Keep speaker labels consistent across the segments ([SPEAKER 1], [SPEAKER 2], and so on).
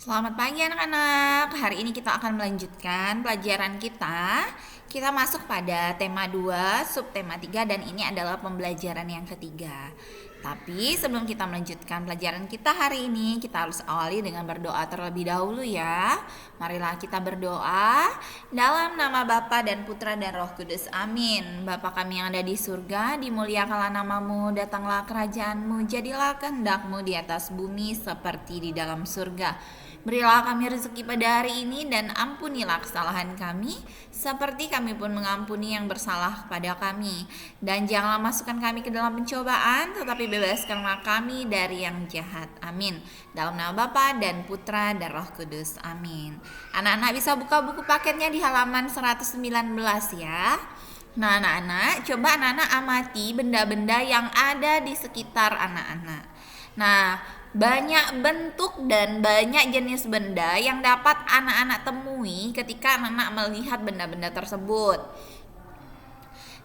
[SPEAKER 1] Selamat pagi anak-anak. Hari ini kita akan melanjutkan pelajaran kita. Kita masuk pada tema 2, subtema 3 dan ini adalah pembelajaran yang ketiga. Tapi sebelum kita melanjutkan pelajaran kita hari ini, kita harus awali dengan berdoa terlebih dahulu ya. Marilah kita berdoa. Dalam nama Bapa dan Putra dan Roh Kudus. Amin. Bapa kami yang ada di surga, dimuliakanlah namamu, datanglah kerajaanmu, jadilah kehendakmu di atas bumi seperti di dalam surga. Berilah kami rezeki pada hari ini dan ampunilah kesalahan kami seperti kami pun mengampuni yang bersalah kepada kami. Dan janganlah masukkan kami ke dalam pencobaan, tetapi bebaskanlah kami dari yang jahat. Amin. Dalam nama Bapa dan Putra dan Roh Kudus. Amin. Anak-anak bisa buka buku paketnya di halaman 119 ya. Nah anak-anak, coba anak-anak amati benda-benda yang ada di sekitar anak-anak. Nah, banyak bentuk dan banyak jenis benda yang dapat anak-anak temui ketika anak-anak melihat benda-benda tersebut.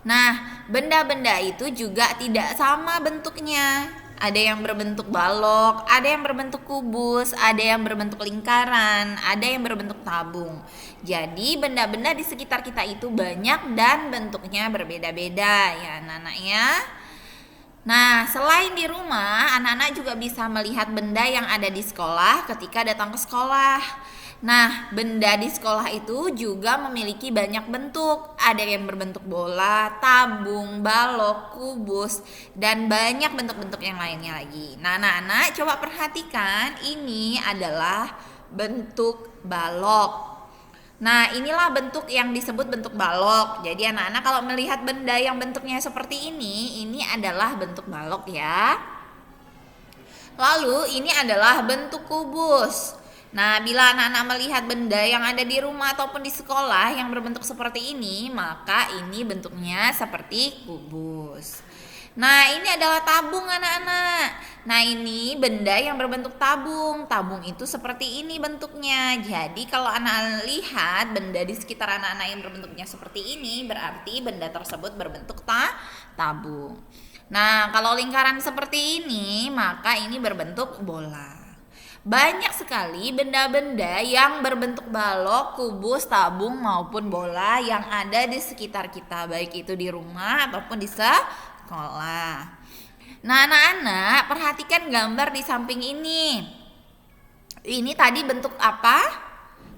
[SPEAKER 1] Nah, benda-benda itu juga tidak sama bentuknya. Ada yang berbentuk balok, ada yang berbentuk kubus, ada yang berbentuk lingkaran, ada yang berbentuk tabung. Jadi benda-benda di sekitar kita itu banyak dan bentuknya berbeda-beda ya anak-anak ya. Nah, selain di rumah, anak-anak juga bisa melihat benda yang ada di sekolah ketika datang ke sekolah. Nah, benda di sekolah itu juga memiliki banyak bentuk. Ada yang berbentuk bola, tabung, balok, kubus, dan banyak bentuk-bentuk yang lainnya lagi. Nah, anak-anak coba perhatikan, ini adalah bentuk balok. Nah, inilah bentuk yang disebut bentuk balok. Jadi anak-anak kalau melihat benda yang bentuknya seperti ini adalah bentuk balok ya. Lalu ini adalah bentuk kubus. Nah, bila anak-anak melihat benda yang ada di rumah ataupun di sekolah yang berbentuk seperti ini, maka ini bentuknya seperti kubus. Nah, ini adalah tabung anak-anak. Nah, ini benda yang berbentuk tabung. Tabung itu seperti ini bentuknya. Jadi, kalau anak-anak lihat benda di sekitar anak-anak yang berbentuknya seperti ini, berarti benda tersebut berbentuk tabung. Nah, kalau lingkaran seperti ini, maka ini berbentuk bola. Banyak sekali benda-benda yang berbentuk balok, kubus, tabung maupun bola yang ada di sekitar kita, baik itu di rumah ataupun di sekolah. Nah, anak-anak perhatikan gambar di samping ini. Ini tadi bentuk apa?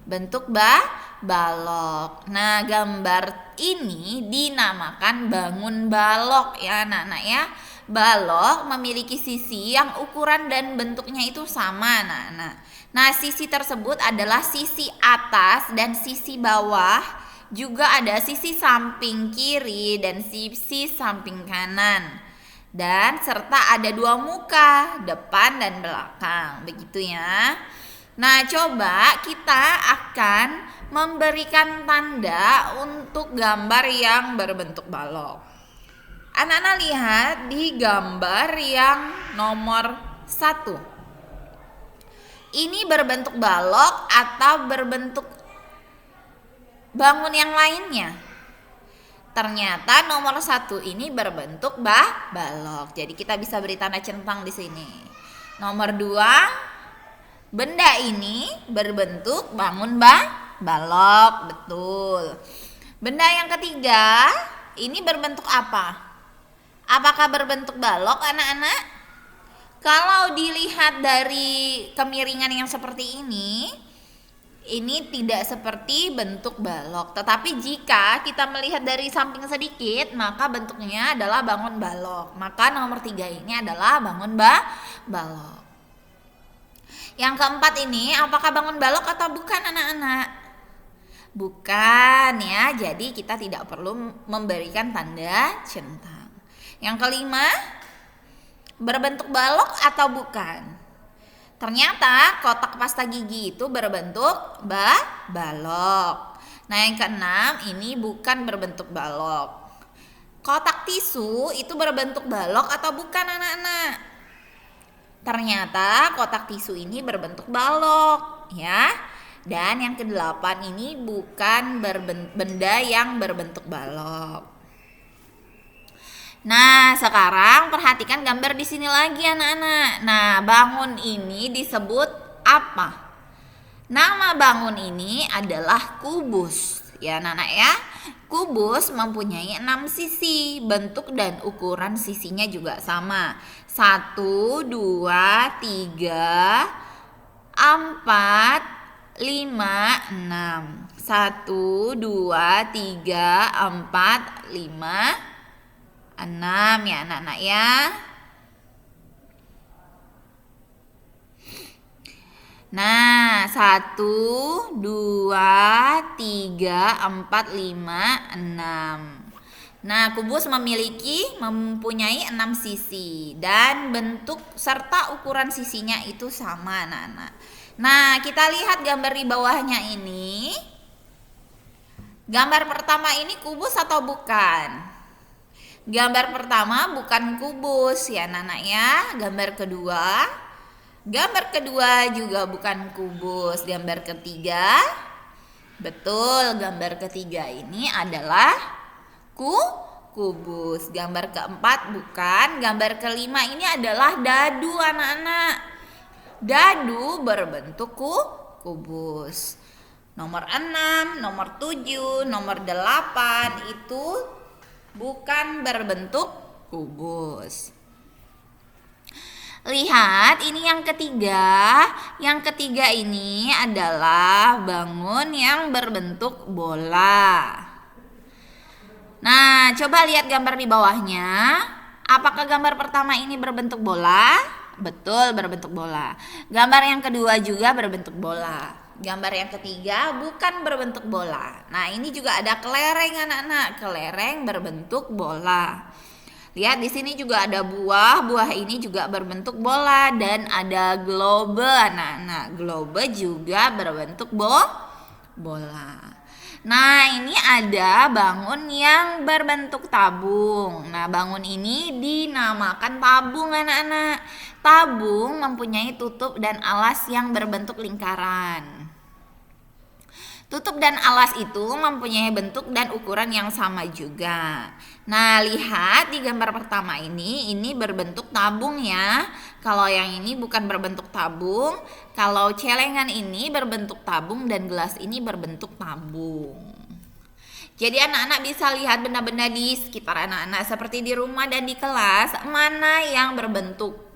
[SPEAKER 1] Bentuk balok. Nah, gambar ini dinamakan bangun balok ya anak-anak ya. Balok memiliki sisi yang ukuran dan bentuknya itu sama anak-anak. Nah, sisi tersebut adalah sisi atas dan sisi bawah. Juga ada sisi samping kiri dan sisi samping kanan. Dan serta ada dua muka, depan dan belakang. Begitu ya. Nah, coba kita akan memberikan tanda untuk gambar yang berbentuk balok. Anak-anak lihat di gambar yang nomor 1. Ini berbentuk balok atau berbentuk bangun yang lainnya? Ternyata nomor 1 ini berbentuk balok. Jadi kita bisa beri tanda centang di sini. Nomor 2, benda ini berbentuk bangun balok, betul. Benda yang ketiga, ini berbentuk apa? Apakah berbentuk balok anak-anak? Kalau dilihat dari kemiringan yang seperti ini tidak seperti bentuk balok. Tetapi jika kita melihat dari samping sedikit, maka bentuknya adalah bangun balok. Maka nomor 3 ini adalah bangun balok. Yang keempat ini, apakah bangun balok atau bukan anak-anak? Bukan ya, jadi kita tidak perlu memberikan tanda centang. Yang kelima, berbentuk balok atau bukan? Ternyata kotak pasta gigi itu berbentuk balok. Nah, yang keenam, ini bukan berbentuk balok. Kotak tisu itu berbentuk balok atau bukan anak-anak? Ternyata kotak tisu ini berbentuk balok ya. Dan yang ke-8 ini bukan benda yang berbentuk balok. Nah, sekarang perhatikan gambar di sini lagi anak-anak. Nah, bangun ini disebut apa? Nama bangun ini adalah kubus. Ya anak-anak ya. Kubus mempunyai 6 sisi. Bentuk dan ukuran sisinya juga sama. 1, 2, 3, 4, 5, 6. 1, 2, 3, 4, 5, 6 ya anak-anak ya. Nah, 1, 2, 3, 4, 5, 6. Nah, kubus mempunyai 6 sisi dan bentuk serta ukuran sisinya itu sama anak-anak. Nah, kita lihat gambar di bawahnya ini. Gambar pertama ini kubus atau bukan? Gambar pertama bukan kubus ya anak-anak ya. Gambar kedua juga bukan kubus. Gambar ketiga, betul, gambar ketiga ini adalah kubus. Gambar keempat bukan. Gambar kelima ini adalah dadu anak-anak. Dadu berbentuk kubus. Nomor 6, nomor 7, nomor 8 itu bukan berbentuk kubus. Lihat, ini yang ketiga. Yang ketiga ini adalah bangun yang berbentuk bola. Nah, coba lihat gambar di bawahnya. Apakah gambar pertama ini berbentuk bola? Betul, berbentuk bola. Gambar yang kedua juga berbentuk bola. Gambar yang ketiga bukan berbentuk bola. Nah, ini juga ada kelereng anak-anak. Kelereng berbentuk bola. Lihat di sini juga ada buah. Buah ini juga berbentuk bola dan ada globe anak-anak. Globe juga berbentuk bola. Nah, ini ada bangun yang berbentuk tabung. Nah, bangun ini dinamakan tabung anak-anak. Tabung mempunyai tutup dan alas yang berbentuk lingkaran. Tutup dan alas itu mempunyai bentuk dan ukuran yang sama juga. Nah, lihat di gambar pertama ini berbentuk tabung ya. Kalau yang ini bukan berbentuk tabung. Kalau celengan ini berbentuk tabung dan gelas ini berbentuk tabung. Jadi anak-anak bisa lihat benda-benda di sekitar anak-anak seperti di rumah dan di kelas, mana yang berbentuk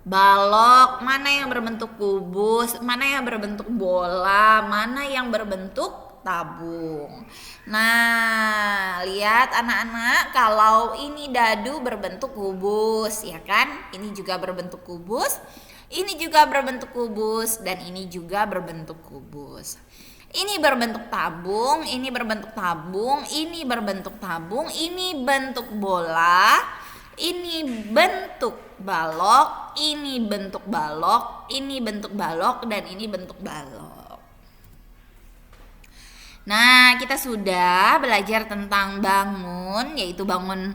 [SPEAKER 1] balok, mana yang berbentuk kubus, mana yang berbentuk bola, mana yang berbentuk tabung. Nah, lihat anak-anak, kalau ini dadu berbentuk kubus, ya kan? Ini juga berbentuk kubus, ini juga berbentuk kubus, dan ini juga berbentuk kubus. Ini berbentuk tabung, ini berbentuk tabung, ini berbentuk tabung, ini bentuk bola, ini bentuk balok, ini bentuk balok, ini bentuk balok, dan ini bentuk balok. Nah, kita sudah belajar tentang bangun, yaitu bangun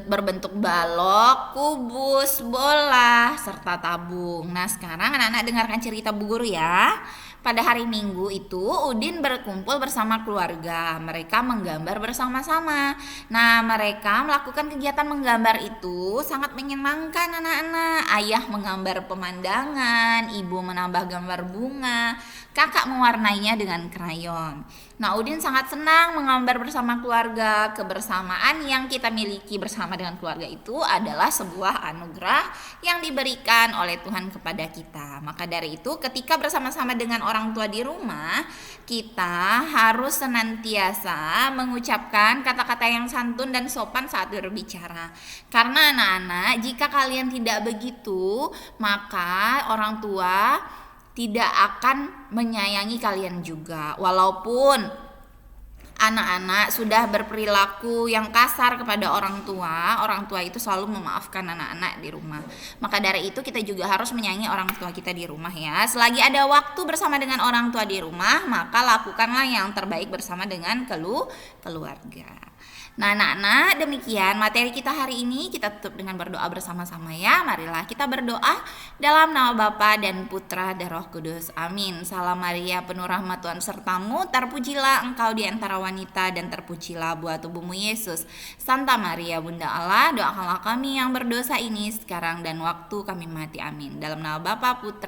[SPEAKER 1] berbentuk balok, kubus, bola, serta tabung. Nah, sekarang anak-anak dengarkan cerita Bu Guru ya. Pada hari Minggu itu Udin berkumpul bersama keluarga. Mereka menggambar bersama-sama. Nah, mereka melakukan kegiatan menggambar itu sangat menyenangkan anak-anak. Ayah menggambar pemandangan, ibu menambah gambar bunga, kakak mewarnainya dengan krayon. Nah, Udin sangat senang menggambar bersama keluarga. Kebersamaan yang kita miliki bersama dengan keluarga itu adalah sebuah anugerah yang diberikan oleh Tuhan kepada kita. Maka dari itu, ketika bersama-sama dengan orang tua di rumah, kita harus senantiasa mengucapkan kata-kata yang santun dan sopan saat berbicara. Karena anak-anak, jika kalian tidak begitu, maka orang tua tidak akan menyayangi kalian juga. Walaupun anak-anak sudah berperilaku yang kasar kepada orang tua itu selalu memaafkan anak-anak di rumah. Maka dari itu kita juga harus menyayangi orang tua kita di rumah ya. Selagi ada waktu bersama dengan orang tua di rumah, maka lakukanlah yang terbaik bersama dengan keluarga. Nah, anak-anak, demikian materi kita hari ini. Kita tutup dengan berdoa bersama-sama ya. Marilah kita berdoa dalam nama Bapa dan Putra dan Roh Kudus. Amin. Salam Maria, penuh rahmat Tuhan sertamu. Terpujilah engkau di antara wanita dan terpujilah buah tubuhmu Yesus. Santa Maria, Bunda Allah, doakanlah kami yang berdosa ini sekarang dan waktu kami mati. Amin. Dalam nama Bapa, Putra